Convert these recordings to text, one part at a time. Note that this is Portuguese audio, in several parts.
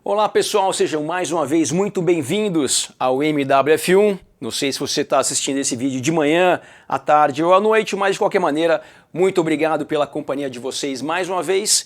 Olá pessoal, sejam mais uma vez muito bem-vindos ao MWF1. Não sei se você está assistindo esse vídeo de manhã, à tarde ou à noite, mas de qualquer maneira, muito obrigado pela companhia de vocês mais uma vez.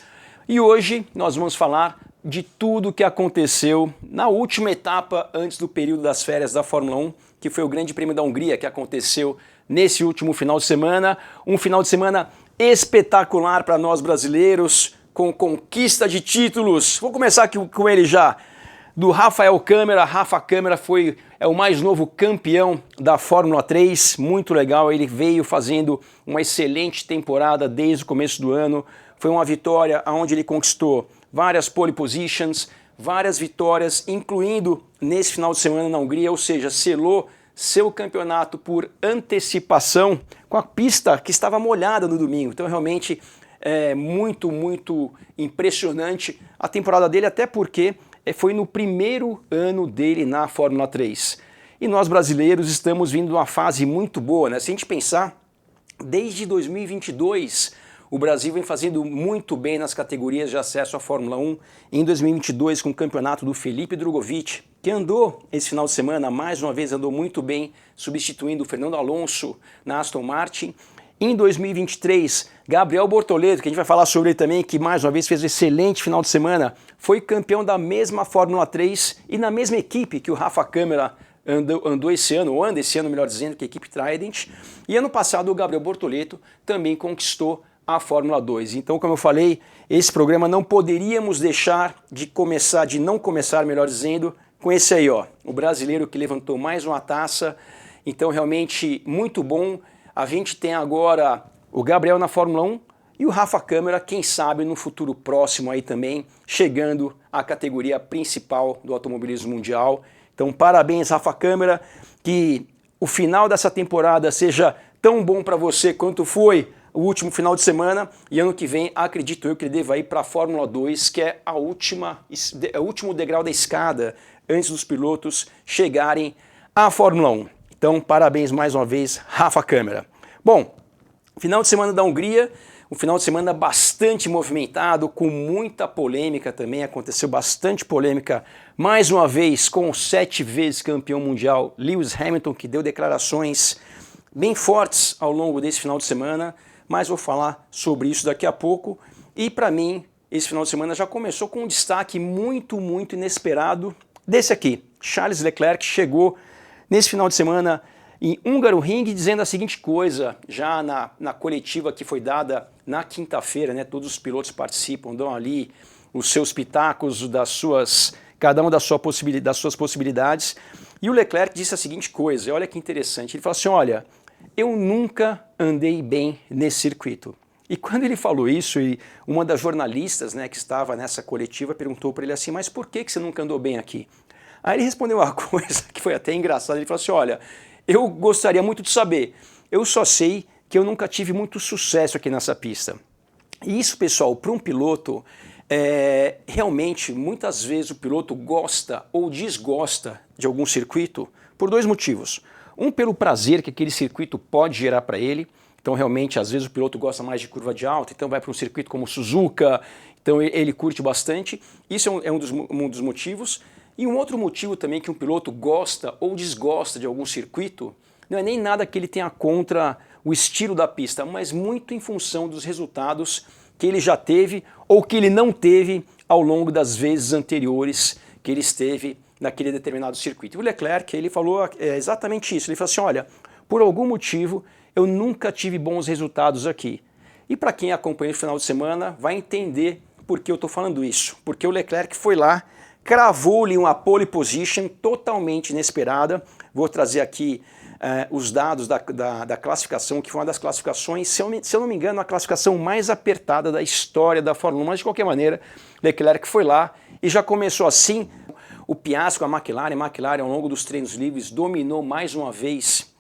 E hoje nós vamos falar de tudo o que aconteceu na última etapa antes do período das férias da Fórmula 1, que foi o Grande Prêmio da Hungria, que aconteceu nesse último final de semana. Um final de semana espetacular para nós brasileiros, com conquista de títulos. Vou começar aqui com ele já, do Rafael Câmara. Rafa Câmara é o mais novo campeão da Fórmula 3, muito legal, ele veio fazendo uma excelente temporada desde o começo do ano. Foi uma vitória onde ele conquistou várias pole positions, várias vitórias, incluindo nesse final de semana na Hungria, ou seja, selou seu campeonato por antecipação com a pista que estava molhada no domingo. Então realmente é muito impressionante a temporada dele, até porque foi no primeiro ano dele na Fórmula 3. E nós brasileiros estamos vindo de uma fase muito boa, né? Se a gente pensar, desde 2022 o Brasil vem fazendo muito bem nas categorias de acesso à Fórmula 1. Em 2022 com o campeonato do Felipe Drugovich, que andou esse final de semana, mais uma vez andou muito bem, substituindo o Fernando Alonso na Aston Martin. Em 2023, Gabriel Bortoleto, que a gente vai falar sobre ele também, que mais uma vez fez um excelente final de semana, foi campeão da mesma Fórmula 3 e na mesma equipe que o Rafa Câmara andou esse ano, ou anda esse ano, melhor dizendo, que é a equipe Trident. E ano passado o Gabriel Bortoleto também conquistou a Fórmula 2. Então, como eu falei, esse programa não poderíamos deixar de não começar, melhor dizendo, com esse aí, ó, o brasileiro que levantou mais uma taça. Então, realmente muito bom. A gente tem agora o Gabriel na Fórmula 1 e o Rafa Câmara, quem sabe no futuro próximo aí também, chegando à categoria principal do automobilismo mundial. Então parabéns, Rafa Câmara, que o final dessa temporada seja tão bom para você quanto foi o último final de semana, e ano que vem acredito eu que ele deva ir para a Fórmula 2, que é o último degrau da escada antes dos pilotos chegarem à Fórmula 1. Então, parabéns mais uma vez, Rafa Câmara. Bom, final de semana da Hungria, um final de semana bastante movimentado, com muita polêmica também, aconteceu bastante polêmica, mais uma vez com o 7 vezes campeão mundial Lewis Hamilton, que deu declarações bem fortes ao longo desse final de semana, mas vou falar sobre isso daqui a pouco. E para mim, esse final de semana já começou com um destaque muito inesperado desse aqui. Charles Leclerc chegou nesse final de semana em Hungaroring, dizendo a seguinte coisa, já na coletiva que foi dada na quinta-feira, né? Todos os pilotos participam, dão ali os seus pitacos, cada um das suas possibilidades, e o Leclerc disse a seguinte coisa, olha que interessante, ele falou assim, olha, eu nunca andei bem nesse circuito. E quando ele falou isso, e uma das jornalistas, né, que estava nessa coletiva perguntou para ele assim, mas por que você nunca andou bem aqui? Aí ele respondeu uma coisa que foi até engraçada, ele falou assim, olha, eu gostaria muito de saber, eu só sei que eu nunca tive muito sucesso aqui nessa pista. E isso, pessoal, para um piloto, realmente, muitas vezes o piloto gosta ou desgosta de algum circuito por dois motivos. Um, pelo prazer que aquele circuito pode gerar para ele, então realmente, às vezes o piloto gosta mais de curva de alta, então vai para um circuito como Suzuka, então ele curte bastante, isso é um dos motivos. E um outro motivo também que um piloto gosta ou desgosta de algum circuito, não é nem nada que ele tenha contra o estilo da pista, mas muito em função dos resultados que ele já teve ou que ele não teve ao longo das vezes anteriores que ele esteve naquele determinado circuito. E o Leclerc, ele falou exatamente isso, ele falou assim, olha, por algum motivo eu nunca tive bons resultados aqui. E para quem acompanha o final de semana vai entender por que eu estou falando isso, porque o Leclerc foi lá, cravou-lhe uma pole position totalmente inesperada. Vou trazer aqui os dados da classificação, que foi uma das classificações, se eu não me engano, a classificação mais apertada da história da Fórmula 1, mas de qualquer maneira, Leclerc foi lá e já começou assim. O Piastri com a McLaren ao longo dos treinos livres dominou mais uma vez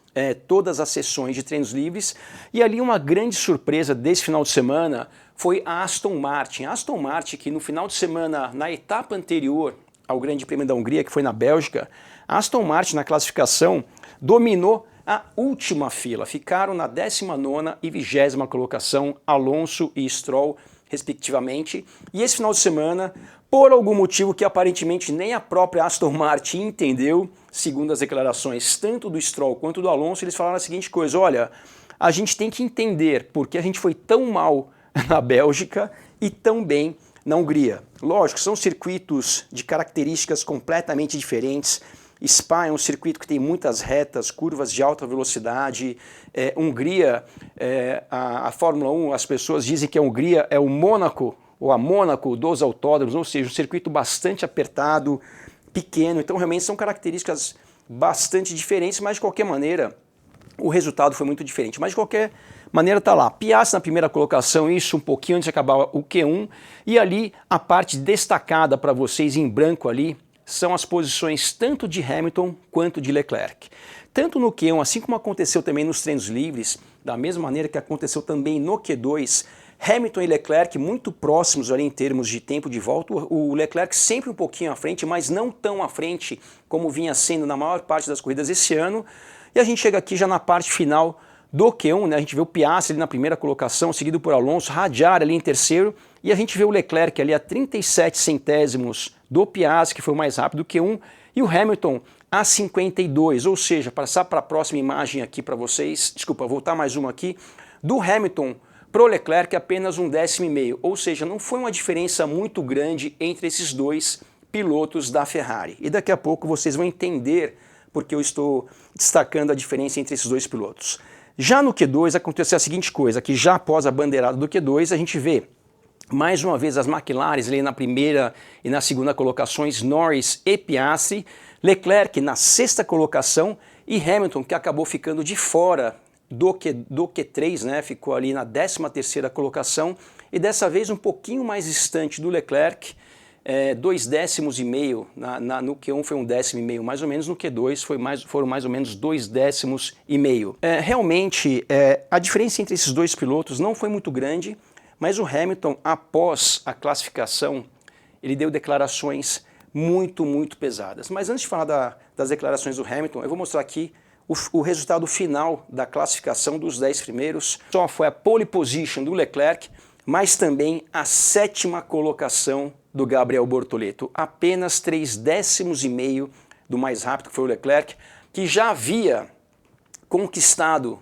todas as sessões de treinos livres, e ali uma grande surpresa desse final de semana foi a Aston Martin. A Aston Martin, que no final de semana, na etapa anterior ao Grande Prêmio da Hungria, que foi na Bélgica, a Aston Martin na classificação dominou a última fila. Ficaram na 19ª e 20ª colocação, Alonso e Stroll, respectivamente. E esse final de semana por algum motivo que aparentemente nem a própria Aston Martin entendeu, segundo as declarações tanto do Stroll quanto do Alonso, eles falaram a seguinte coisa: olha, a gente tem que entender porque a gente foi tão mal na Bélgica e tão bem na Hungria. Lógico, são circuitos de características completamente diferentes. Spa é um circuito que tem muitas retas, curvas de alta velocidade. Hungria, a Fórmula 1, as pessoas dizem que a Hungria é o Mônaco, ou a Mônaco dos autódromos, ou seja, um circuito bastante apertado, pequeno. Então realmente são características bastante diferentes, mas de qualquer maneira o resultado foi muito diferente. Mas de qualquer maneira tá lá. Piastri na primeira colocação, isso um pouquinho antes de acabar o Q1. E ali a parte destacada para vocês em branco ali são as posições tanto de Hamilton quanto de Leclerc. Tanto no Q1, assim como aconteceu também nos treinos livres, da mesma maneira que aconteceu também no Q2, Hamilton e Leclerc muito próximos ali em termos de tempo de volta, o Leclerc sempre um pouquinho à frente, mas não tão à frente como vinha sendo na maior parte das corridas esse ano. E a gente chega aqui já na parte final do Q1, né? A gente vê o Piastri ali na primeira colocação, seguido por Alonso, Hadjar ali em terceiro, e a gente vê o Leclerc ali a 37 centésimos do Piastri, que foi o mais rápido do Q1, e o Hamilton a 52, ou seja, passar para a próxima imagem aqui para vocês, desculpa, voltar mais uma aqui, do Hamilton para o Leclerc apenas 1,5 décimo, ou seja, não foi uma diferença muito grande entre esses dois pilotos da Ferrari. E daqui a pouco vocês vão entender porque eu estou destacando a diferença entre esses dois pilotos. Já no Q2 aconteceu a seguinte coisa, que já após a bandeirada do Q2 a gente vê mais uma vez as McLaren ali na primeira e na segunda colocações, Norris e Piastri, Leclerc na sexta colocação e Hamilton que acabou ficando de fora do Q3, né? Ficou ali na 13ª colocação e dessa vez um pouquinho mais distante do Leclerc, 2,5 décimos, no Q1 foi 1,5 décimo, mais ou menos, no Q2 foram mais ou menos 2,5 décimos. Realmente, a diferença entre esses dois pilotos não foi muito grande, mas o Hamilton, após a classificação, ele deu declarações muito pesadas. Mas antes de falar das declarações do Hamilton, eu vou mostrar aqui o resultado final da classificação dos 10 primeiros. Só foi a pole position do Leclerc, mas também a 7ª colocação do Gabriel Bortoleto, apenas 3,5 décimos do mais rápido, que foi o Leclerc, que já havia conquistado,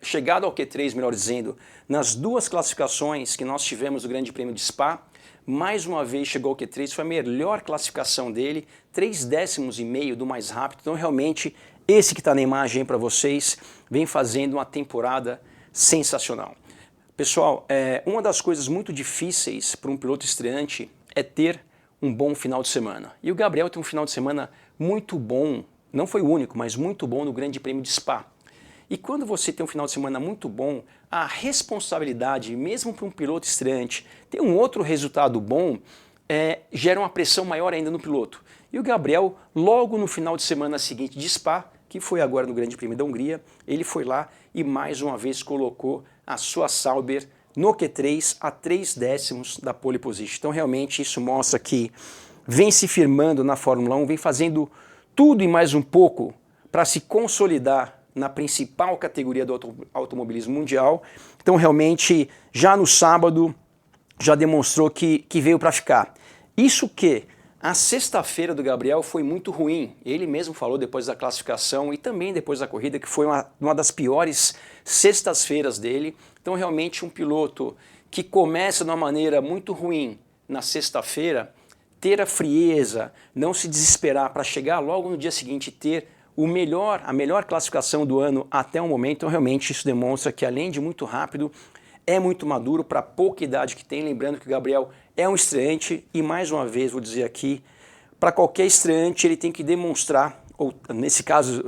chegado ao Q3, melhor dizendo, nas duas classificações que nós tivemos no Grande Prêmio de Spa. Mais uma vez chegou ao Q3, foi a melhor classificação dele, 3,5 décimos do mais rápido. Então realmente esse que está na imagem para vocês vem fazendo uma temporada sensacional. Pessoal, uma das coisas muito difíceis para um piloto estreante é ter um bom final de semana. E o Gabriel tem um final de semana muito bom, não foi o único, mas muito bom no Grande Prêmio de Spa. E quando você tem um final de semana muito bom, a responsabilidade, mesmo para um piloto estreante, ter um outro resultado bom, gera uma pressão maior ainda no piloto. E o Gabriel, logo no final de semana seguinte de Spa, que foi agora no Grande Prêmio da Hungria, ele foi lá e mais uma vez colocou a sua Sauber no Q3 a 3 décimos da pole position. Então realmente isso mostra que vem se firmando na Fórmula 1, vem fazendo tudo e mais um pouco para se consolidar na principal categoria do automobilismo mundial. Então realmente já no sábado já demonstrou que veio para ficar. Isso que a sexta-feira do Gabriel foi muito ruim. Ele mesmo falou depois da classificação e também depois da corrida que foi uma das piores sextas-feiras dele. Então realmente um piloto que começa de uma maneira muito ruim na sexta-feira, ter a frieza, não se desesperar para chegar logo no dia seguinte e ter a melhor classificação do ano até o momento. Então realmente isso demonstra que além de muito rápido, é muito maduro para a pouca idade que tem. Lembrando que o Gabriel é um estreante e mais uma vez vou dizer aqui, para qualquer estreante ele tem que demonstrar, ou nesse caso,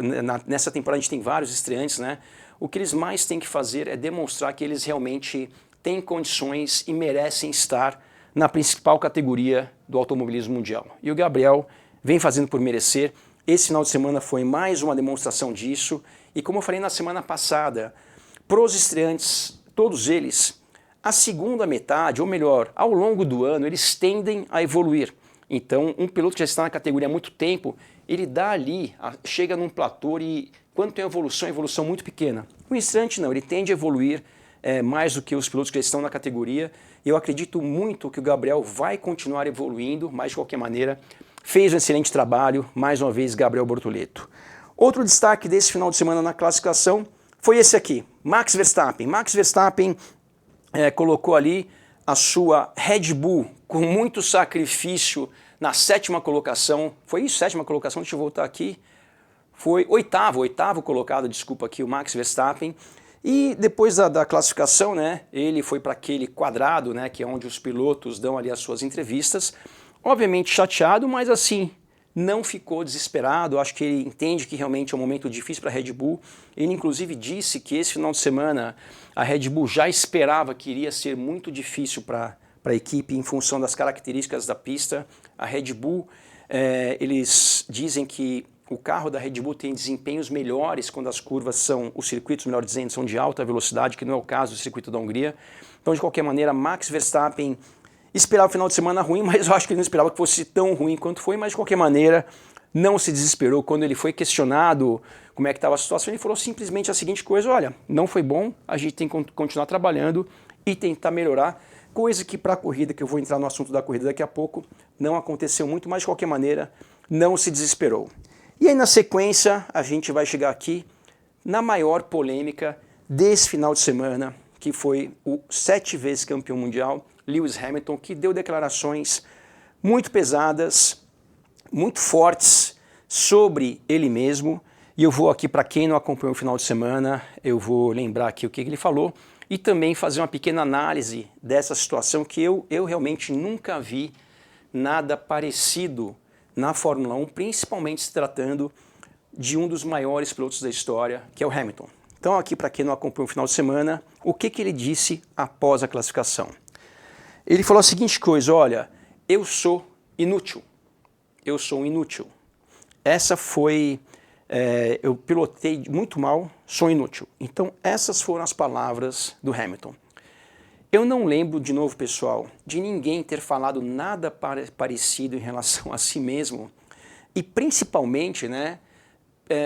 nessa temporada a gente tem vários estreantes, né? O que eles mais têm que fazer é demonstrar que eles realmente têm condições e merecem estar na principal categoria do automobilismo mundial. E o Gabriel vem fazendo por merecer. Esse final de semana foi mais uma demonstração disso. E como eu falei na semana passada, para os estreantes, todos eles, a segunda metade, ou melhor, ao longo do ano, eles tendem a evoluir. Então, um piloto que já está na categoria há muito tempo, ele dá ali, chega num platô e quando tem evolução, é evolução muito pequena. O estreante não, ele tende a evoluir mais do que os pilotos que estão na categoria. Eu acredito muito que o Gabriel vai continuar evoluindo, mas de qualquer maneira fez um excelente trabalho, mais uma vez Gabriel Bortoleto. Outro destaque desse final de semana na classificação foi esse aqui, Max Verstappen. Max Verstappen colocou ali a sua Red Bull com muito sacrifício na 7ª colocação. Foi isso, 7ª colocação? Deixa eu voltar aqui. Foi oitavo colocado, desculpa aqui, o Max Verstappen. E depois da classificação, né, ele foi para aquele quadrado, né, que é onde os pilotos dão ali as suas entrevistas. Obviamente chateado, mas assim, não ficou desesperado. Acho que ele entende que realmente é um momento difícil para a Red Bull. Ele inclusive disse que esse final de semana a Red Bull já esperava que iria ser muito difícil para a equipe em função das características da pista. A Red Bull, eles dizem que o carro da Red Bull tem desempenhos melhores quando as curvas são, os circuitos, melhor dizendo, são de alta velocidade, que não é o caso do circuito da Hungria. Então, de qualquer maneira, Max Verstappen esperava o final de semana ruim, mas eu acho que ele não esperava que fosse tão ruim quanto foi, mas de qualquer maneira não se desesperou. Quando ele foi questionado como é que estava a situação, ele falou simplesmente a seguinte coisa: olha, não foi bom, a gente tem que continuar trabalhando e tentar melhorar, coisa que para a corrida, que eu vou entrar no assunto da corrida daqui a pouco, não aconteceu muito, mas de qualquer maneira não se desesperou. E aí na sequência a gente vai chegar aqui na maior polêmica desse final de semana, que foi o 7 vezes campeão mundial, Lewis Hamilton, que deu declarações muito pesadas, muito fortes sobre ele mesmo. E eu vou aqui, para quem não acompanhou o final de semana, eu vou lembrar aqui o que ele falou e também fazer uma pequena análise dessa situação que eu realmente nunca vi nada parecido na Fórmula 1, principalmente se tratando de um dos maiores pilotos da história, que é o Hamilton. Então aqui, para quem não acompanhou o final de semana, o que ele disse após a classificação? Ele falou a seguinte coisa: olha, eu sou inútil, eu sou um inútil. Essa foi, eu pilotei muito mal, sou inútil. Então essas foram as palavras do Hamilton. Eu não lembro, de novo pessoal, de ninguém ter falado nada parecido em relação a si mesmo, e principalmente, né,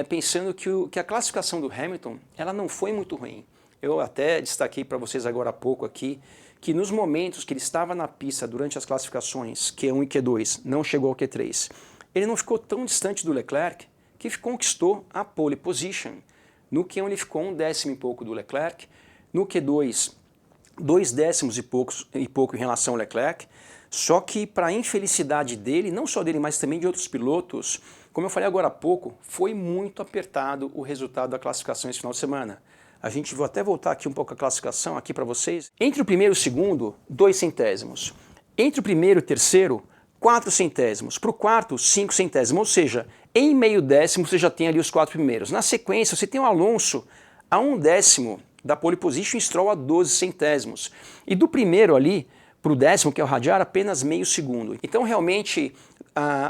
pensando que a classificação do Hamilton, ela não foi muito ruim. Eu até destaquei para vocês agora há pouco aqui, que nos momentos que ele estava na pista durante as classificações, Q1 e Q2, não chegou ao Q3, ele não ficou tão distante do Leclerc que conquistou a pole position. No Q1 ele ficou 1 décimo e pouco do Leclerc, no Q2 2 décimos e pouco em relação ao Leclerc, só que para a infelicidade dele, não só dele, mas também de outros pilotos, como eu falei agora há pouco, foi muito apertado o resultado da classificação esse final de semana. A gente vou até voltar aqui um pouco a classificação aqui para vocês. Entre o primeiro e o segundo, 2 centésimos. Entre o primeiro e o terceiro, 4 centésimos. Para o quarto, 5 centésimos. Ou seja, em meio décimo você já tem ali os 4 primeiros. Na sequência, você tem o Alonso a 1 décimo da pole position e Stroll a 12 centésimos. E do primeiro ali para o décimo, que é o Hadjar, apenas meio segundo. Então realmente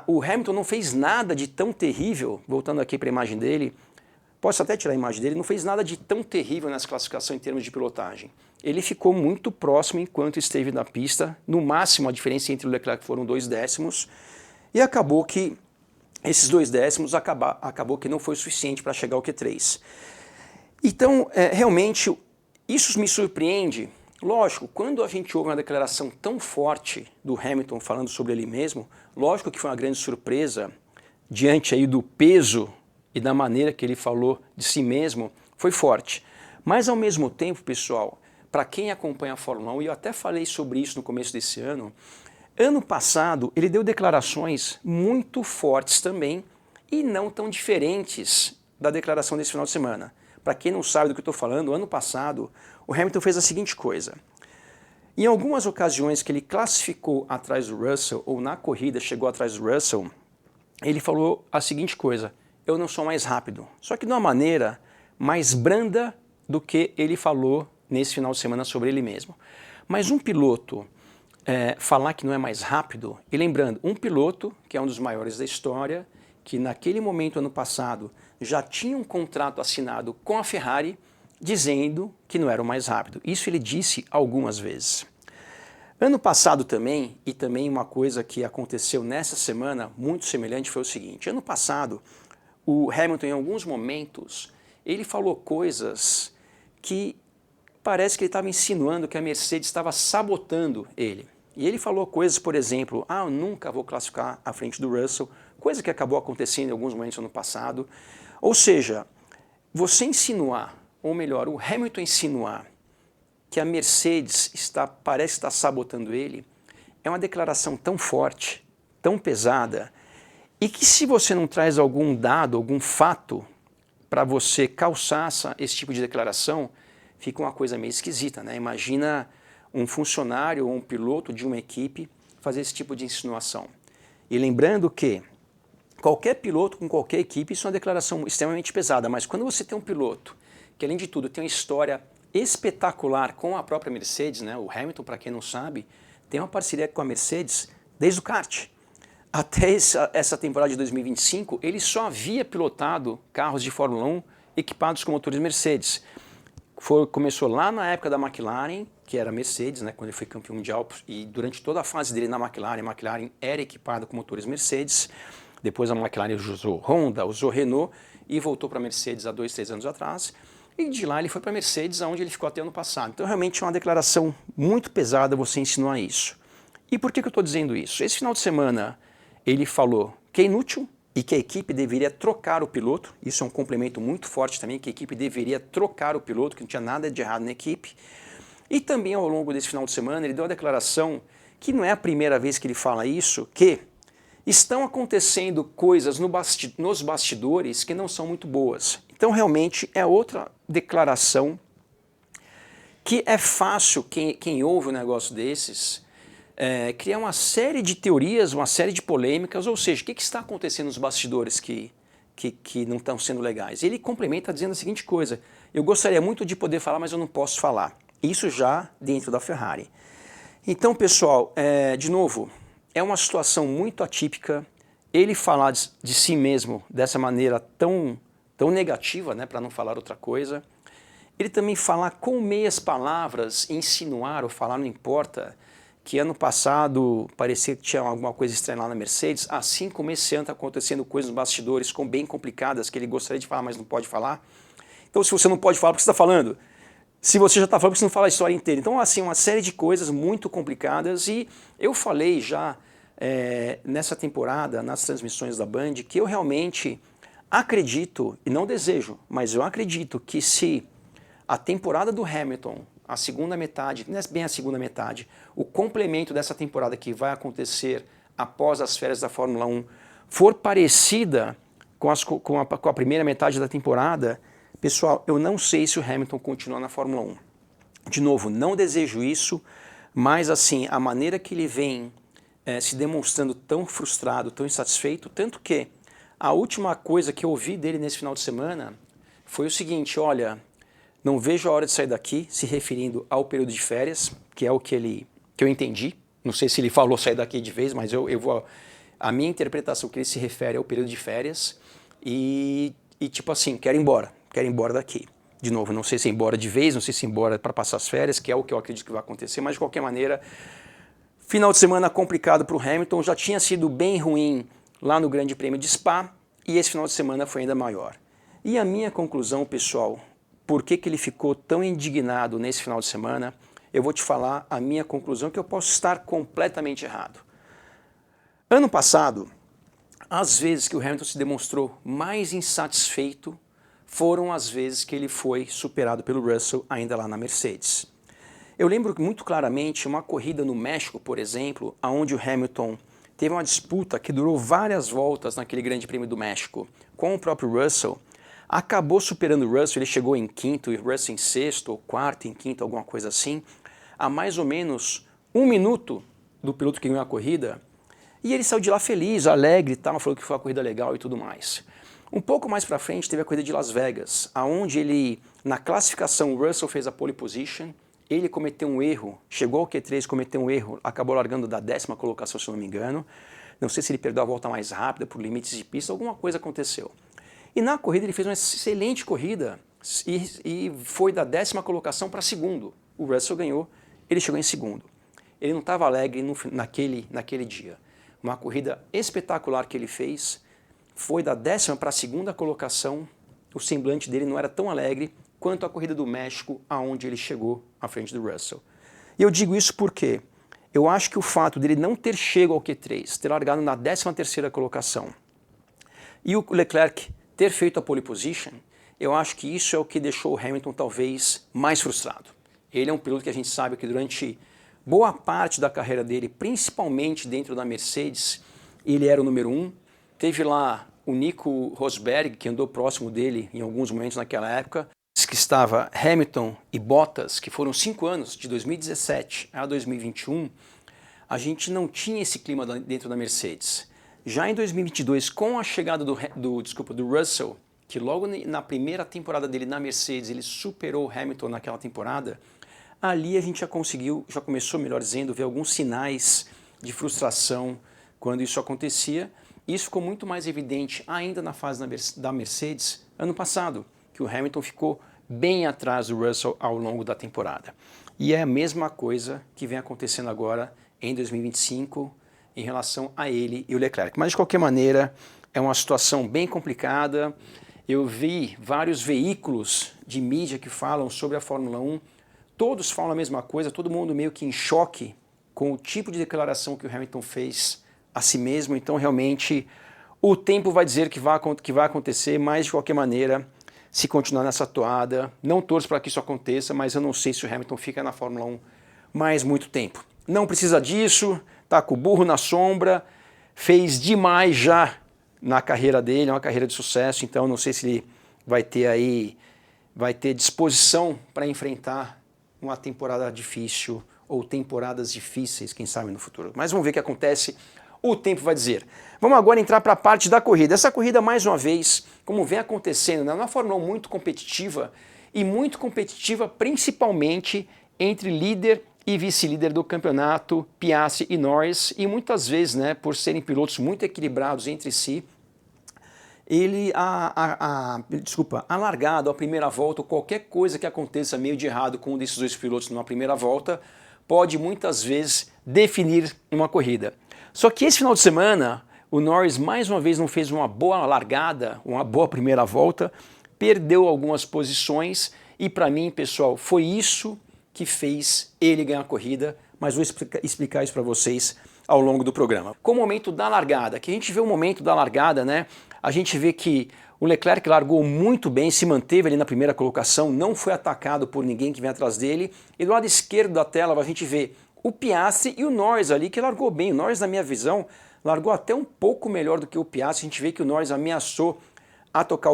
o Hamilton não fez nada de tão terrível, voltando aqui para a imagem dele, posso até tirar a imagem dele, não fez nada de tão terrível nessa classificação em termos de pilotagem. Ele ficou muito próximo enquanto esteve na pista, no máximo a diferença entre o Leclerc foram 2 décimos, e acabou que esses 2 décimos acabou que não foi suficiente para chegar ao Q3. Então, realmente, isso me surpreende. Lógico, quando a gente ouve uma declaração tão forte do Hamilton falando sobre ele mesmo, lógico que foi uma grande surpresa diante aí do peso e da maneira que ele falou de si mesmo, foi forte. Mas ao mesmo tempo, pessoal, para quem acompanha a Fórmula 1, e eu até falei sobre isso no começo desse ano, ano passado ele deu declarações muito fortes também e não tão diferentes da declaração desse final de semana. Para quem não sabe do que eu estou falando, ano passado o Hamilton fez a seguinte coisa. Em algumas ocasiões que ele classificou atrás do Russell, ou na corrida chegou atrás do Russell, ele falou a seguinte coisa: eu não sou mais rápido. Só que de uma maneira mais branda do que ele falou nesse final de semana sobre ele mesmo. Mas um piloto falar que não é mais rápido, e lembrando, um piloto que é um dos maiores da história, que naquele momento, ano passado, já tinha um contrato assinado com a Ferrari, dizendo que não era o mais rápido. Isso ele disse algumas vezes. Ano passado também, e também uma coisa que aconteceu nessa semana, muito semelhante, foi o seguinte. Ano passado, o Hamilton, em alguns momentos, ele falou coisas que parece que ele estava insinuando que a Mercedes estava sabotando ele. E ele falou coisas, por exemplo, eu nunca vou classificar à frente do Russell, coisa que acabou acontecendo em alguns momentos no ano passado. Ou seja, você insinuar, ou melhor, o Hamilton insinuar que a Mercedes parece estar sabotando ele, é uma declaração tão forte, tão pesada, e que se você não traz algum dado, algum fato para você calçar esse tipo de declaração, fica uma coisa meio esquisita, né? Imagina um funcionário ou um piloto de uma equipe fazer esse tipo de insinuação. E lembrando que qualquer piloto com qualquer equipe, isso é uma declaração extremamente pesada, mas quando você tem um piloto que, além de tudo, tem uma história espetacular com a própria Mercedes, né? O Hamilton, para quem não sabe, tem uma parceria com a Mercedes desde o kart. Até essa temporada de 2025, ele só havia pilotado carros de Fórmula 1 equipados com motores Mercedes. Começou lá na época da McLaren, que era Mercedes, né, quando ele foi campeão mundial, e durante toda a fase dele na McLaren, a McLaren era equipada com motores Mercedes. Depois a McLaren usou Honda, usou Renault e voltou para a Mercedes há 2, 3 anos atrás. E de lá ele foi para a Mercedes, onde ele ficou até ano passado. Então realmente é uma declaração muito pesada você insinuar isso. E por que eu estou dizendo isso? Esse final de semana ele falou que é inútil e que a equipe deveria trocar o piloto. Isso é um complemento muito forte também, que a equipe deveria trocar o piloto, que não tinha nada de errado na equipe. E também ao longo desse final de semana ele deu uma declaração que não é a primeira vez que ele fala isso, que estão acontecendo coisas nos bastidores que não são muito boas. Então realmente é outra declaração que é fácil, quem ouve um negócio desses, criar uma série de teorias, uma série de polêmicas, ou seja, o que está acontecendo nos bastidores que não estão sendo legais. Ele complementa dizendo a seguinte coisa: eu gostaria muito de poder falar, mas eu não posso falar. Isso já dentro da Ferrari. Então, pessoal, de novo, é uma situação muito atípica. Ele falar de si mesmo dessa maneira tão negativa, né, para não falar outra coisa. Ele também falar com meias palavras, insinuar ou falar, não importa, que ano passado parecia que tinha alguma coisa estranha lá na Mercedes, assim como esse ano está acontecendo coisas nos bastidores bem complicadas que ele gostaria de falar, mas não pode falar. Então, se você não pode falar, por que você está falando? Se você já está falando, por que você não fala a história inteira? Então, assim, uma série de coisas muito complicadas, e eu falei já nessa temporada, nas transmissões da Band, que eu realmente acredito, e não desejo, mas eu acredito que se a temporada do Hamilton, a segunda metade, não é bem a segunda metade, o complemento dessa temporada que vai acontecer após as férias da Fórmula 1 for parecida com a primeira metade da temporada, pessoal, eu não sei se o Hamilton continua na Fórmula 1. De novo, não desejo isso, mas assim, a maneira que ele vem se demonstrando tão frustrado, tão insatisfeito, tanto que a última coisa que eu ouvi dele nesse final de semana foi o seguinte: olha, não vejo a hora de sair daqui, se referindo ao período de férias, que é o que eu entendi. Não sei se ele falou sair daqui de vez, mas a minha interpretação que ele se refere ao período de férias e tipo assim, quero ir embora daqui. De novo, não sei se é embora de vez, não sei se é embora para passar as férias, que é o que eu acredito que vai acontecer, mas de qualquer maneira, final de semana complicado para o Hamilton, já tinha sido bem ruim lá no Grande Prêmio de Spa, e esse final de semana foi ainda maior. E a minha conclusão, pessoal, por que ele ficou tão indignado nesse final de semana, eu vou te falar a minha conclusão, que eu posso estar completamente errado. Ano passado, as vezes que o Hamilton se demonstrou mais insatisfeito foram as vezes que ele foi superado pelo Russell ainda lá na Mercedes. Eu lembro muito claramente uma corrida no México, por exemplo, onde o Hamilton teve uma disputa que durou várias voltas naquele Grande Prêmio do México com o próprio Russell. Acabou superando o Russell, ele chegou em quinto e o Russell em sexto, ou quarto, em quinto, alguma coisa assim, a mais ou menos 1 minuto do piloto que ganhou a corrida, e ele saiu de lá feliz, alegre e tal, falou que foi uma corrida legal e tudo mais. Um pouco mais para frente teve a corrida de Las Vegas, onde ele, na classificação, o Russell fez a pole position, ele cometeu um erro, chegou ao Q3, cometeu um erro, acabou largando da 10ª colocação, se eu não me engano, não sei se ele perdeu a volta mais rápida por limites de pista, alguma coisa aconteceu. E na corrida ele fez uma excelente corrida e foi da 10ª colocação para segundo. O Russell ganhou, ele chegou em segundo. Ele não estava alegre naquele dia. Uma corrida espetacular que ele fez, foi da 10ª para a 2ª colocação, o semblante dele não era tão alegre, quanto a corrida do México, aonde ele chegou à frente do Russell. E eu digo isso porque eu acho que o fato dele não ter chego ao Q3, ter largado na 13ª colocação, e o Leclerc ter feito a pole position, eu acho que isso é o que deixou o Hamilton talvez mais frustrado. Ele é um piloto que a gente sabe que durante boa parte da carreira dele, principalmente dentro da Mercedes, ele era o número 1. Teve lá o Nico Rosberg, que andou próximo dele em alguns momentos naquela época, que estava Hamilton e Bottas, que foram 5 anos, de 2017 a 2021, a gente não tinha esse clima dentro da Mercedes. Já em 2022, com a chegada do Russell, que logo na primeira temporada dele na Mercedes, ele superou o Hamilton naquela temporada, ali a gente já começou, melhor dizendo, a ver alguns sinais de frustração quando isso acontecia. Isso ficou muito mais evidente ainda na fase da Mercedes ano passado, que o Hamilton ficou bem atrás do Russell ao longo da temporada. E é a mesma coisa que vem acontecendo agora em 2025 em relação a ele e o Leclerc. Mas de qualquer maneira, é uma situação bem complicada. Eu vi vários veículos de mídia que falam sobre a Fórmula 1, todos falam a mesma coisa, todo mundo meio que em choque com o tipo de declaração que o Hamilton fez a si mesmo. Então realmente o tempo vai dizer que vai acontecer, mas de qualquer maneira, se continuar nessa toada, não torço para que isso aconteça, mas eu não sei se o Hamilton fica na Fórmula 1 mais muito tempo. Não precisa disso, tá com o burro na sombra, fez demais já na carreira dele, é uma carreira de sucesso, então não sei se ele vai ter disposição para enfrentar uma temporada difícil ou temporadas difíceis, quem sabe no futuro. Mas vamos ver o que acontece, o tempo vai dizer. Vamos agora entrar para a parte da corrida. Essa corrida, mais uma vez, como vem acontecendo, né, uma Fórmula 1 muito competitiva, e muito competitiva principalmente entre líder e vice-líder do campeonato, Piastri e Norris, e muitas vezes, né, por serem pilotos muito equilibrados entre si, a largada, a primeira volta, qualquer coisa que aconteça meio de errado com um desses dois pilotos numa primeira volta, pode muitas vezes definir uma corrida. Só que esse final de semana, o Norris mais uma vez não fez uma boa largada, uma boa primeira volta, perdeu algumas posições e para mim, pessoal, foi isso que fez ele ganhar a corrida, mas vou explicar isso para vocês ao longo do programa. Com o momento da largada, que a gente vê o momento da largada, né? A gente vê que o Leclerc largou muito bem, se manteve ali na primeira colocação, não foi atacado por ninguém que vem atrás dele. E do lado esquerdo da tela a gente vê o Piastri e o Norris ali, que largou bem. O Norris, na minha visão, largou até um pouco melhor do que o Piastri. A gente vê que o Norris ameaçou a atacar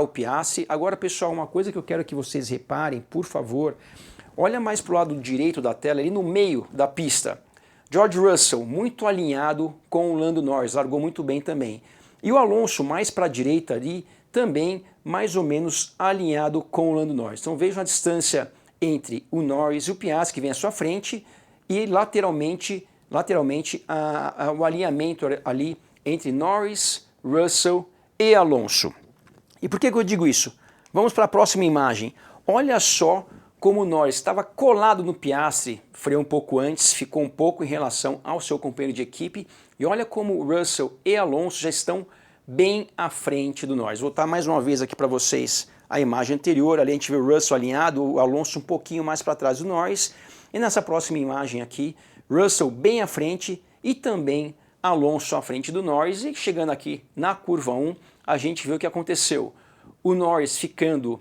o Piastri. Agora, pessoal, uma coisa que eu quero que vocês reparem, por favor, olha mais para o lado direito da tela, ali no meio da pista. George Russell, muito alinhado com o Lando Norris, largou muito bem também. E o Alonso, mais para a direita ali, também mais ou menos alinhado com o Lando Norris. Então vejam a distância entre o Norris e o Piastri, que vem à sua frente, e lateralmente o alinhamento ali entre Norris, Russell e Alonso. E por que eu digo isso? Vamos para a próxima imagem. Olha só como o Norris estava colado no Piastri, freou um pouco antes, ficou um pouco em relação ao seu companheiro de equipe, e olha como Russell e Alonso já estão bem à frente do Norris. Vou voltar mais uma vez aqui para vocês a imagem anterior, ali a gente vê o Russell alinhado, o Alonso um pouquinho mais para trás do Norris, e nessa próxima imagem aqui, Russell bem à frente e também Alonso à frente do Norris, e chegando aqui na curva 1, a gente vê o que aconteceu. O Norris ficando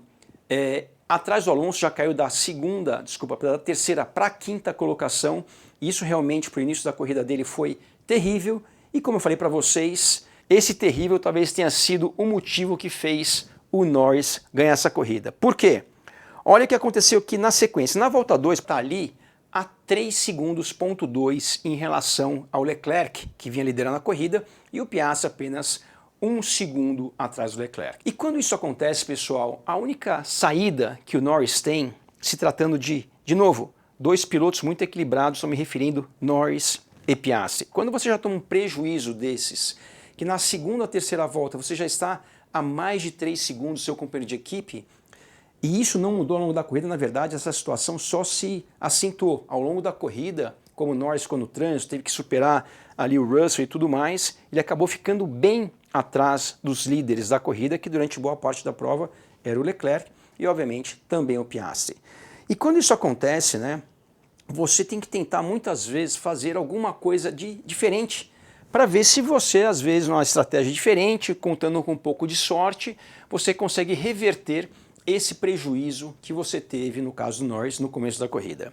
atrás do Alonso, já caiu da terceira para a quinta colocação. Isso realmente para o início da corrida dele foi terrível. E como eu falei para vocês, esse terrível talvez tenha sido o motivo que fez o Norris ganhar essa corrida. Por quê? Olha o que aconteceu aqui na sequência. Na volta 2, está ali a 3 segundos, ponto 2 em relação ao Leclerc, que vinha liderando a corrida, e o Piastri apenas 1 segundo atrás do Leclerc. E quando isso acontece, pessoal, a única saída que o Norris tem, se tratando de novo, dois pilotos muito equilibrados, estou me referindo Norris e Piastri. Quando você já toma um prejuízo desses, que na segunda ou terceira volta você já está a mais de 3 segundos do seu companheiro de equipe, e isso não mudou ao longo da corrida, na verdade essa situação só se acentuou ao longo da corrida, como o Norris ficou no trânsito, teve que superar ali o Russell e tudo mais, ele acabou ficando bem atrás dos líderes da corrida, que durante boa parte da prova era o Leclerc e, obviamente, também o Piastri. E quando isso acontece, né, você tem que tentar muitas vezes fazer alguma coisa diferente para ver se você, às vezes, numa estratégia diferente, contando com um pouco de sorte, você consegue reverter esse prejuízo que você teve, no caso do Norris, no começo da corrida.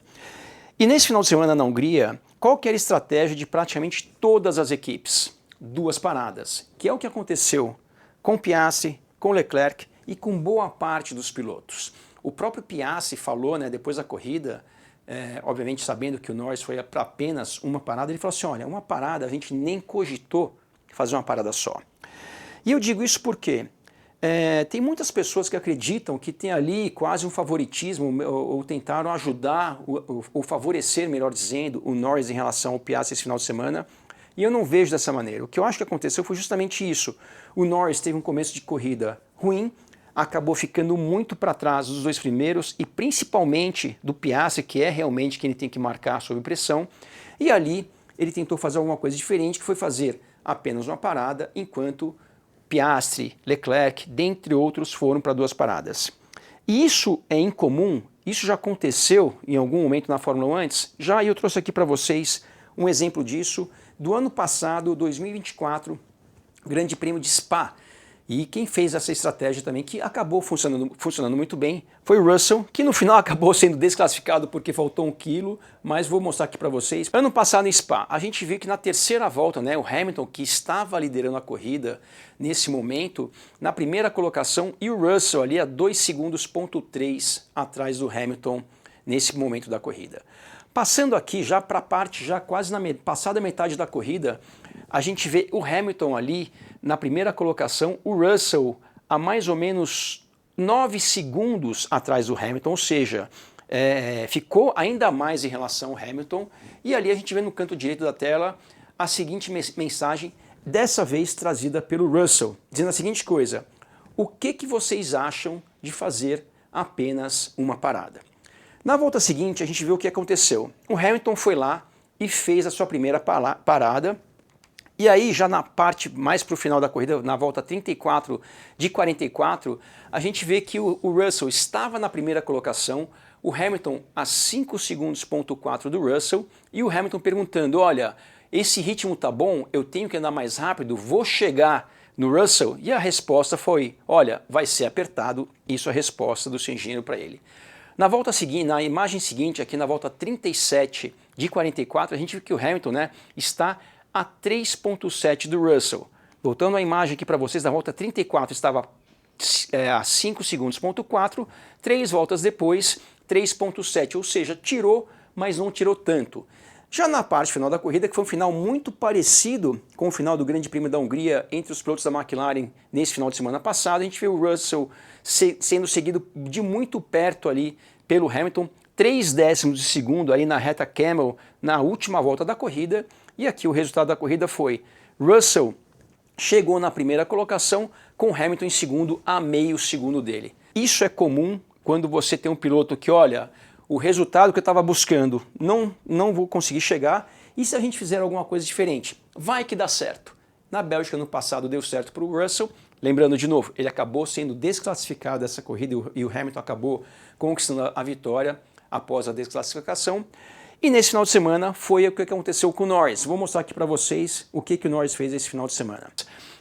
E nesse final de semana na Hungria, qual que era a estratégia de praticamente todas as equipes? 2 paradas, que é o que aconteceu com Piastri, com Leclerc e com boa parte dos pilotos. O próprio Piastri falou, né, depois da corrida, obviamente sabendo que o Norris foi para apenas uma parada, ele falou assim, olha, uma parada a gente nem cogitou fazer uma parada só. E eu digo isso porque tem muitas pessoas que acreditam que tem ali quase um favoritismo ou tentaram ajudar ou favorecer, melhor dizendo, o Norris em relação ao Piastri esse final de semana. E eu não vejo dessa maneira. O que eu acho que aconteceu foi justamente isso. O Norris teve um começo de corrida ruim, acabou ficando muito para trás dos 2 primeiros e principalmente do Piastri, que é realmente quem ele tem que marcar sob pressão. E ali ele tentou fazer alguma coisa diferente, que foi fazer apenas uma parada, enquanto Piastri, Leclerc, dentre outros, foram para 2 paradas. E isso é incomum, isso já aconteceu em algum momento na Fórmula 1 antes? Já, eu trouxe aqui para vocês um exemplo disso do ano passado, 2024, Grande Prêmio de Spa. E quem fez essa estratégia também, que acabou funcionando muito bem, foi o Russell, que no final acabou sendo desclassificado porque faltou 1 quilo, mas vou mostrar aqui para vocês. Ano passado em Spa, a gente viu que na terceira volta, né, o Hamilton, que estava liderando a corrida nesse momento, na primeira colocação, e o Russell ali a 2 segundos, ponto 3 atrás do Hamilton nesse momento da corrida. Passando aqui já para a parte, já quase passada a metade da corrida, a gente vê o Hamilton ali na primeira colocação, o Russell a mais ou menos 9 segundos atrás do Hamilton, ou seja, ficou ainda mais em relação ao Hamilton. E ali a gente vê no canto direito da tela a seguinte mensagem, dessa vez trazida pelo Russell, dizendo a seguinte coisa: o que vocês acham de fazer apenas uma parada? Na volta seguinte, a gente viu o que aconteceu. O Hamilton foi lá e fez a sua primeira parada. E aí, já na parte mais para o final da corrida, na volta 34 de 44, a gente vê que o Russell estava na primeira colocação, o Hamilton a 5 segundos, ponto 4 do Russell, e o Hamilton perguntando, olha, esse ritmo tá bom, eu tenho que andar mais rápido, vou chegar no Russell? E a resposta foi, olha, vai ser apertado, isso é a resposta do seu engenheiro para ele. Na volta seguinte, na imagem seguinte, aqui na volta 37 de 44, a gente vê que o Hamilton, né, está a 3.7 do Russell. Voltando à imagem aqui para vocês, na volta 34 estava a 5 segundos, ponto 4, 3 voltas depois, 3.7, ou seja, tirou, mas não tirou tanto. Já na parte final da corrida, que foi um final muito parecido com o final do Grande Prêmio da Hungria entre os pilotos da McLaren nesse final de semana passado, a gente vê o Russell sendo seguido de muito perto ali pelo Hamilton, 3 décimos de segundo ali na reta Camel na última volta da corrida, e aqui o resultado da corrida foi Russell chegou na primeira colocação com Hamilton em segundo a meio segundo dele. Isso é comum quando você tem um piloto que, olha, o resultado que eu estava buscando não vou conseguir chegar, e se a gente fizer alguma coisa diferente? Vai que dá certo. Na Bélgica, no passado, deu certo para o Russell. Lembrando de novo, ele acabou sendo desclassificado dessa corrida e o Hamilton acabou conquistando a vitória após a desclassificação. E nesse final de semana foi o que aconteceu com o Norris. Vou mostrar aqui para vocês o que o Norris fez esse final de semana.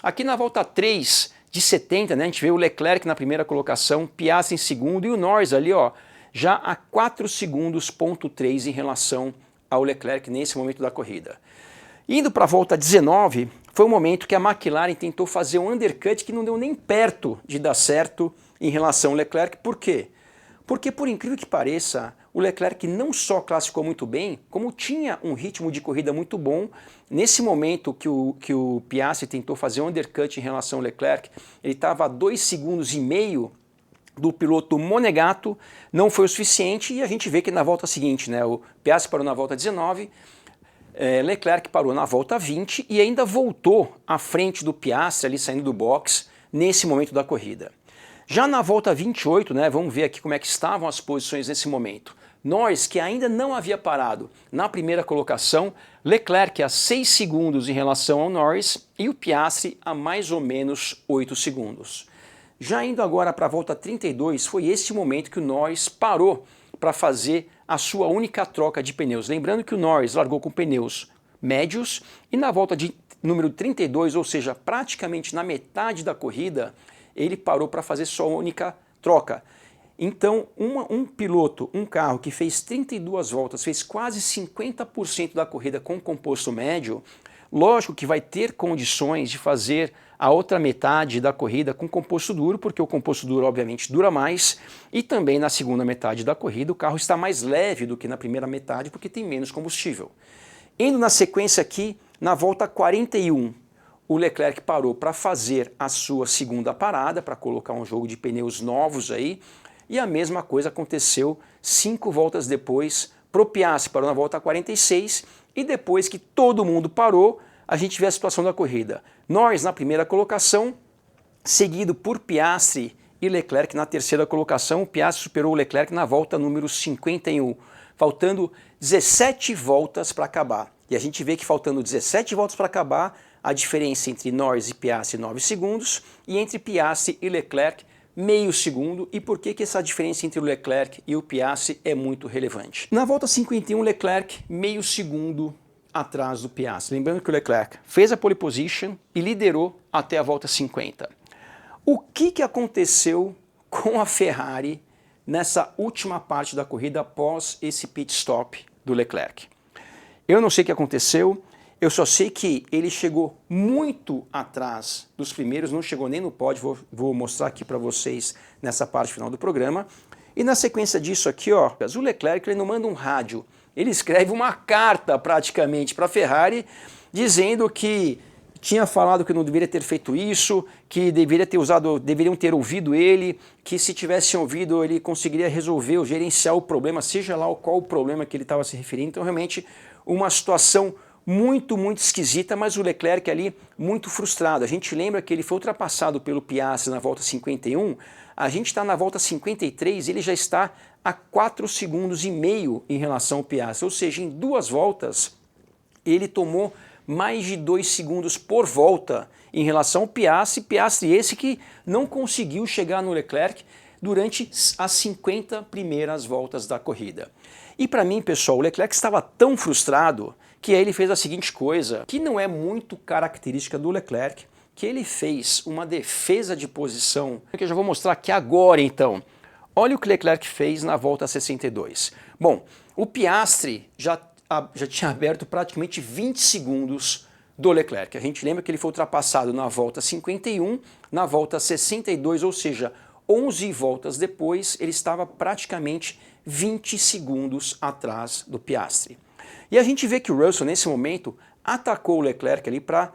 Aqui na volta 3 de 70, né, a gente vê o Leclerc na primeira colocação, Piastri em segundo e o Norris ali, ó, já a 4 segundos, ponto 3 em relação ao Leclerc nesse momento da corrida. Indo para a volta 19, foi o momento que a McLaren tentou fazer um undercut que não deu nem perto de dar certo em relação ao Leclerc. Por quê? Porque, por incrível que pareça, o Leclerc não só classificou muito bem, como tinha um ritmo de corrida muito bom. Nesse momento que o Piastri tentou fazer um undercut em relação ao Leclerc, ele estava a 2,5 segundos do piloto Monegato, não foi o suficiente, e a gente vê que na volta seguinte, né, o Piastri parou na volta 19, Leclerc parou na volta 20 e ainda voltou à frente do Piastri, ali saindo do box, nesse momento da corrida. Já na volta 28, né, vamos ver aqui como é que estavam as posições nesse momento. Norris, que ainda não havia parado na primeira colocação, Leclerc a 6 segundos em relação ao Norris e o Piastri a mais ou menos 8 segundos. Já indo agora para a volta 32, foi esse momento que o Norris parou para fazer a sua única troca de pneus. Lembrando que o Norris largou com pneus médios e na volta de número 32, ou seja, praticamente na metade da corrida, ele parou para fazer sua única troca. Então, um piloto, um carro que fez 32 voltas, fez quase 50% da corrida com composto médio, lógico que vai ter condições de fazer a outra metade da corrida com composto duro, porque o composto duro obviamente dura mais, e também na segunda metade da corrida o carro está mais leve do que na primeira metade, porque tem menos combustível. Indo na sequência aqui, na volta 41, o Leclerc parou para fazer a sua segunda parada, para colocar um jogo de pneus novos aí, e a mesma coisa aconteceu 5 voltas depois, pro Piastri parou na volta 46, e depois que todo mundo parou, a gente vê a situação da corrida. Norris na primeira colocação, seguido por Piastri e Leclerc na terceira colocação. O Piastri superou o Leclerc na volta número 51, faltando 17 voltas para acabar. E a gente vê que faltando 17 voltas para acabar, a diferença entre Norris e Piastri 9 segundos, e entre Piastri e Leclerc meio segundo. E por que essa diferença entre o Leclerc e o Piastri é muito relevante? Na volta 51, Leclerc meio segundo atrás do Piastri. Lembrando que o Leclerc fez a pole position e liderou até a volta 50. O que aconteceu com a Ferrari nessa última parte da corrida após esse pit stop do Leclerc? Eu não sei o que aconteceu, eu só sei que ele chegou muito atrás dos primeiros, não chegou nem no pódio, vou mostrar aqui para vocês nessa parte final do programa. E na sequência disso aqui, ó, o Leclerc ele não manda um rádio, ele escreve uma carta praticamente para a Ferrari, dizendo que tinha falado que não deveria ter feito isso, que deveriam ter ouvido ele, que se tivessem ouvido ele conseguiria resolver ou gerenciar o problema, seja lá qual o problema que ele estava se referindo. Então realmente uma situação muito esquisita, mas o Leclerc ali muito frustrado. A gente lembra que ele foi ultrapassado pelo Piastri na volta 51, a gente está na volta 53, ele já está a 4,5 segundos em relação ao Piastri, ou seja, em 2 voltas ele tomou mais de 2 segundos por volta em relação ao Piastri esse que não conseguiu chegar no Leclerc durante as 50 primeiras voltas da corrida. E para mim, pessoal, o Leclerc estava tão frustrado que aí ele fez a seguinte coisa, que não é muito característica do Leclerc, que ele fez uma defesa de posição, que eu já vou mostrar aqui agora então. Olha o que o Leclerc fez na volta 62. Bom, o Piastri já tinha aberto praticamente 20 segundos do Leclerc. A gente lembra que ele foi ultrapassado na volta 51, na volta 62, ou seja, 11 voltas depois, ele estava praticamente 20 segundos atrás do Piastri. E a gente vê que o Russell, nesse momento, atacou o Leclerc ali para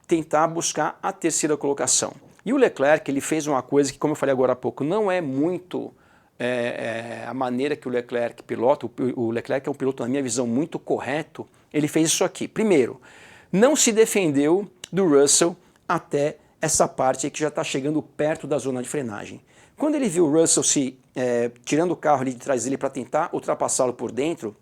tentar buscar a terceira colocação. E o Leclerc, ele fez uma coisa que, como eu falei agora há pouco, não é muito a maneira que o Leclerc pilota. O Leclerc é um piloto, na minha visão, muito correto. Ele fez isso aqui. Primeiro, não se defendeu do Russell até essa parte aí que já está chegando perto da zona de frenagem. Quando ele viu o Russell tirando o carro ali de trás dele para tentar ultrapassá-lo por dentro,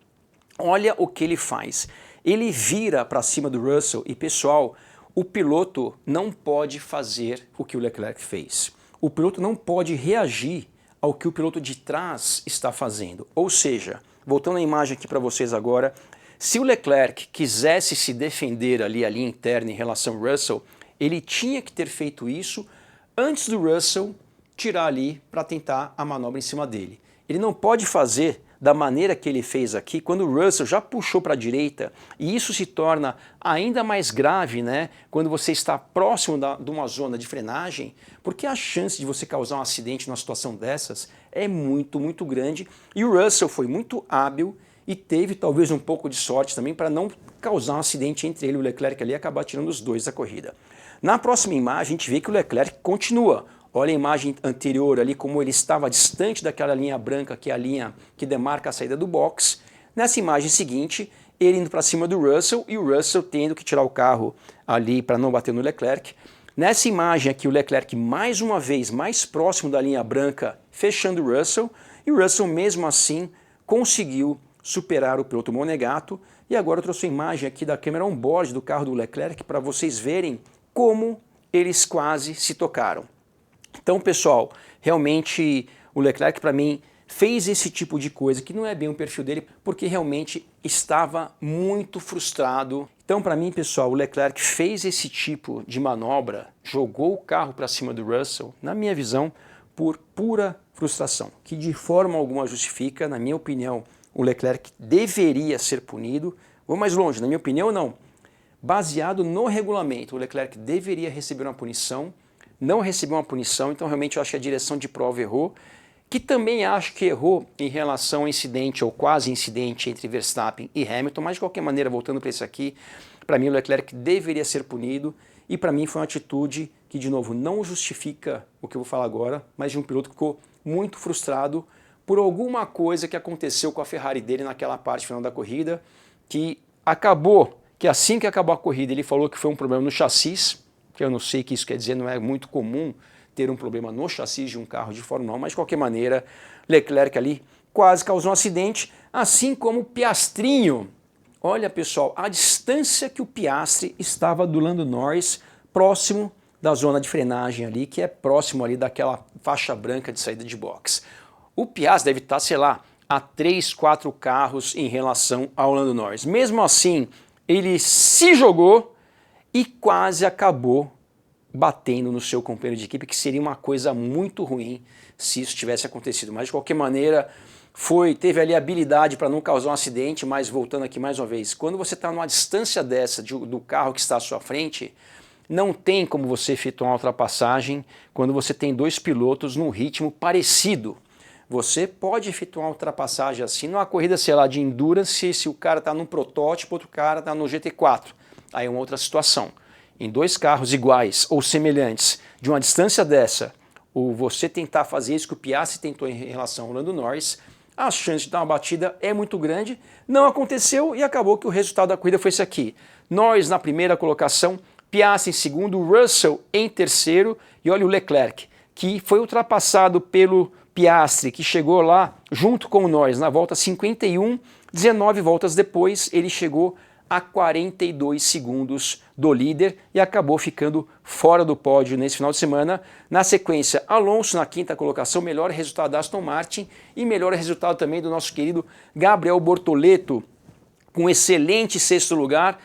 olha o que ele faz. Ele vira para cima do Russell e, pessoal, o piloto não pode fazer o que o Leclerc fez. O piloto não pode reagir ao que o piloto de trás está fazendo. Ou seja, voltando à imagem aqui para vocês agora, se o Leclerc quisesse se defender ali, a linha interna em relação ao Russell, ele tinha que ter feito isso antes do Russell tirar ali para tentar a manobra em cima dele. Ele não pode fazer da maneira que ele fez aqui, quando o Russell já puxou para a direita, e isso se torna ainda mais grave, né, quando você está próximo de uma zona de frenagem, porque a chance de você causar um acidente numa situação dessas é muito grande, e o Russell foi muito hábil e teve talvez um pouco de sorte também para não causar um acidente entre ele e o Leclerc ali e acabar tirando os dois da corrida. Na próxima imagem a gente vê que o Leclerc continua. Olha a imagem anterior ali, como ele estava distante daquela linha branca, que é a linha que demarca a saída do box. Nessa imagem seguinte, ele indo para cima do Russell e o Russell tendo que tirar o carro ali para não bater no Leclerc. Nessa imagem aqui, o Leclerc mais uma vez mais próximo da linha branca, fechando o Russell. E o Russell mesmo assim conseguiu superar o piloto Monegato. E agora eu trouxe a imagem aqui da câmera on-board do carro do Leclerc para vocês verem como eles quase se tocaram. Então, pessoal, realmente o Leclerc, para mim, fez esse tipo de coisa que não é bem o perfil dele, porque realmente estava muito frustrado. Então, para mim, pessoal, o Leclerc fez esse tipo de manobra, jogou o carro para cima do Russell, na minha visão, por pura frustração, que de forma alguma justifica. Na minha opinião, o Leclerc deveria ser punido. Vou mais longe, na minha opinião, não. Baseado no regulamento, o Leclerc deveria receber uma punição, não recebeu uma punição, então realmente eu acho que a direção de prova errou, que também acho que errou em relação ao incidente ou quase incidente entre Verstappen e Hamilton, mas de qualquer maneira, voltando para isso aqui, para mim o Leclerc deveria ser punido e para mim foi uma atitude que, de novo, não justifica o que eu vou falar agora, mas de um piloto que ficou muito frustrado por alguma coisa que aconteceu com a Ferrari dele naquela parte final da corrida, que acabou, que assim que acabou a corrida ele falou que foi um problema no chassis, que eu não sei o que isso quer dizer, não é muito comum ter um problema no chassi de um carro de Fórmula 1, mas de qualquer maneira, Leclerc ali quase causou um acidente, assim como o Piastrinho. Olha, pessoal, a distância que o Piastri estava do Lando Norris, próximo da zona de frenagem ali, que é próximo ali daquela faixa branca de saída de box. O Piastri deve estar, sei lá, a 3, 4 carros em relação ao Lando Norris. Mesmo assim, ele se jogou e quase acabou batendo no seu companheiro de equipe, que seria uma coisa muito ruim se isso tivesse acontecido. Mas de qualquer maneira, teve ali a habilidade para não causar um acidente, mas voltando aqui mais uma vez, quando você está numa distância dessa do carro que está à sua frente, não tem como você efetuar uma ultrapassagem quando você tem dois pilotos num ritmo parecido. Você pode efetuar uma ultrapassagem assim numa corrida, sei lá, de endurance, se o cara está num protótipo, outro cara está no GT4. Aí é uma outra situação. Em dois carros iguais ou semelhantes, de uma distância dessa, ou você tentar fazer isso que o Piastri tentou em relação ao Lando Norris, a chance de dar uma batida é muito grande. Não aconteceu e acabou que o resultado da corrida foi esse aqui. Norris na primeira colocação, Piastri em segundo, Russell em terceiro e olha o Leclerc, que foi ultrapassado pelo Piastri, que chegou lá junto com o Norris na volta 51, 19 voltas depois ele chegou a 42 segundos do líder e acabou ficando fora do pódio nesse final de semana. Na sequência, Alonso na quinta colocação, melhor resultado da Aston Martin e melhor resultado também do nosso querido Gabriel Bortoleto, com excelente sexto lugar,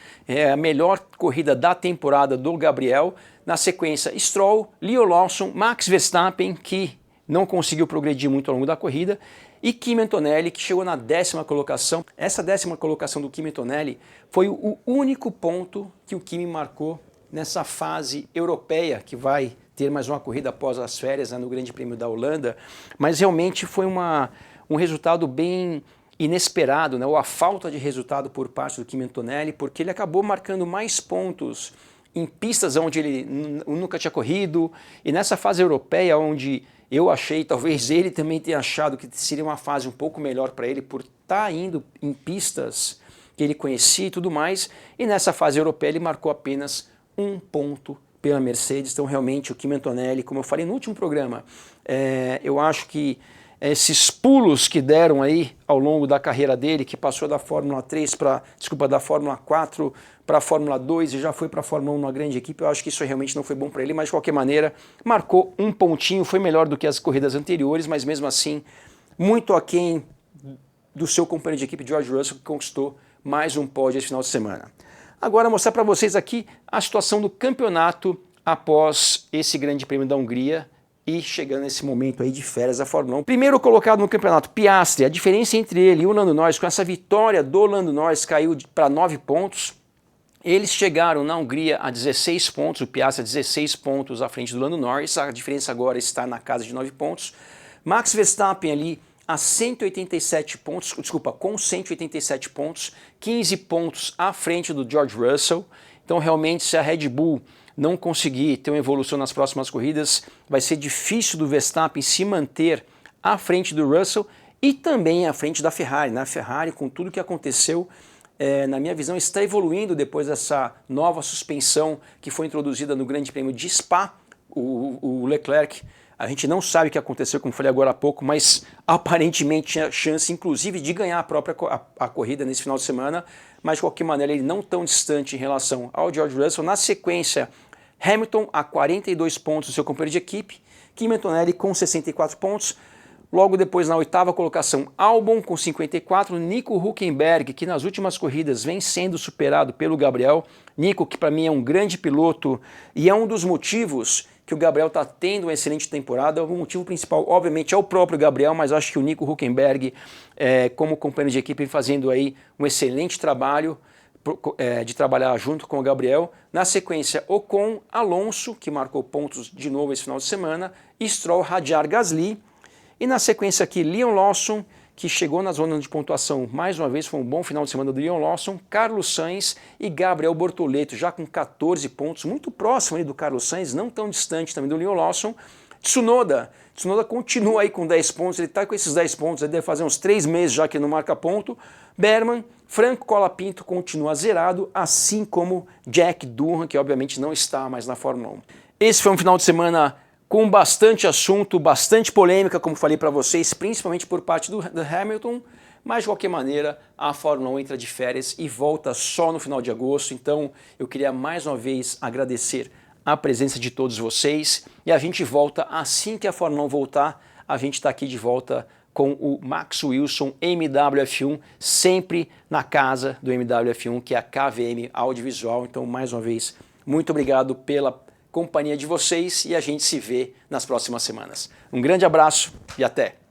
a melhor corrida da temporada do Gabriel. Na sequência, Stroll, Leo Lawson, Max Verstappen, que não conseguiu progredir muito ao longo da corrida, e Kimi Antonelli, que chegou na 10ª colocação. Essa 10ª colocação do Kimi Antonelli foi o único ponto que o Kimi marcou nessa fase europeia, que vai ter mais uma corrida após as férias, né, no Grande Prêmio da Holanda, mas realmente foi um resultado bem inesperado, né, ou a falta de resultado por parte do Kimi Antonelli, porque ele acabou marcando mais pontos em pistas onde ele nunca tinha corrido, e nessa fase europeia onde eu achei, talvez ele também tenha achado que seria uma fase um pouco melhor para ele por estar indo em pistas que ele conhecia e tudo mais, e nessa fase europeia ele marcou apenas um ponto pela Mercedes. Então realmente o Kimi Antonelli, como eu falei no último programa, eu acho que esses pulos que deram aí ao longo da carreira dele, que passou da Fórmula 3 da Fórmula 4 para a Fórmula 2 e já foi para a Fórmula 1 numa grande equipe, eu acho que isso realmente não foi bom para ele, mas de qualquer maneira marcou um pontinho, foi melhor do que as corridas anteriores, mas mesmo assim muito aquém do seu companheiro de equipe George Russell, que conquistou mais um pódio esse final de semana. Agora mostrar para vocês aqui a situação do campeonato após esse Grande Prêmio da Hungria, e chegando nesse momento aí de férias da Fórmula 1. Primeiro colocado no campeonato, Piastri. A diferença entre ele e o Lando Norris, com essa vitória do Lando Norris, caiu para 9 pontos. Eles chegaram na Hungria a 16 pontos, o Piastri a 16 pontos à frente do Lando Norris. A diferença agora está na casa de 9 pontos. Max Verstappen ali a 187 pontos, desculpa, com 187 pontos, 15 pontos à frente do George Russell. Então realmente se a Red Bull não conseguir ter uma evolução nas próximas corridas, vai ser difícil do Verstappen se manter à frente do Russell e também à frente da Ferrari. Na Ferrari, com tudo que aconteceu, na minha visão, está evoluindo depois dessa nova suspensão que foi introduzida no Grande Prêmio de Spa. O Leclerc, a gente não sabe o que aconteceu, como falei agora há pouco, mas aparentemente tinha chance, inclusive, de ganhar a corrida nesse final de semana, mas de qualquer maneira ele não tão distante em relação ao George Russell. Na sequência, Hamilton a 42 pontos do seu companheiro de equipe, Kimi Antonelli com 64 pontos. Logo depois, na oitava colocação, Albon com 54, Nico Hülkenberg, que nas últimas corridas vem sendo superado pelo Gabriel. Nico, que para mim é um grande piloto e é um dos motivos que o Gabriel está tendo uma excelente temporada. O motivo principal, obviamente, é o próprio Gabriel, mas acho que o Nico Hülkenberg, como companheiro de equipe, vem fazendo aí um excelente trabalho de trabalhar junto com o Gabriel. Na sequência, Ocon, Alonso, que marcou pontos de novo esse final de semana, Stroll, Hadjar, Gasly. E na sequência aqui, Liam Lawson, que chegou na zona de pontuação mais uma vez, foi um bom final de semana do Liam Lawson, Carlos Sainz e Gabriel Bortoleto, já com 14 pontos, muito próximo ali do Carlos Sainz, não tão distante também do Liam Lawson. Tsunoda continua aí com 10 pontos, ele está com esses 10 pontos, ele deve fazer uns 3 meses já que não marca ponto. Berman, Franco Colapinto continua zerado, assim como Jack Durham, que obviamente não está mais na Fórmula 1. Esse foi um final de semana com bastante assunto, bastante polêmica, como falei para vocês, principalmente por parte do Hamilton, mas de qualquer maneira a Fórmula 1 entra de férias e volta só no final de agosto, então eu queria mais uma vez agradecer a presença de todos vocês e a gente volta assim que a Fórmula 1 voltar, a gente está aqui de volta com o Max Wilson MWF1, sempre na casa do MWF1, que é a KVM Audiovisual, então mais uma vez, muito obrigado pela companhia de vocês e a gente se vê nas próximas semanas. Um grande abraço e até!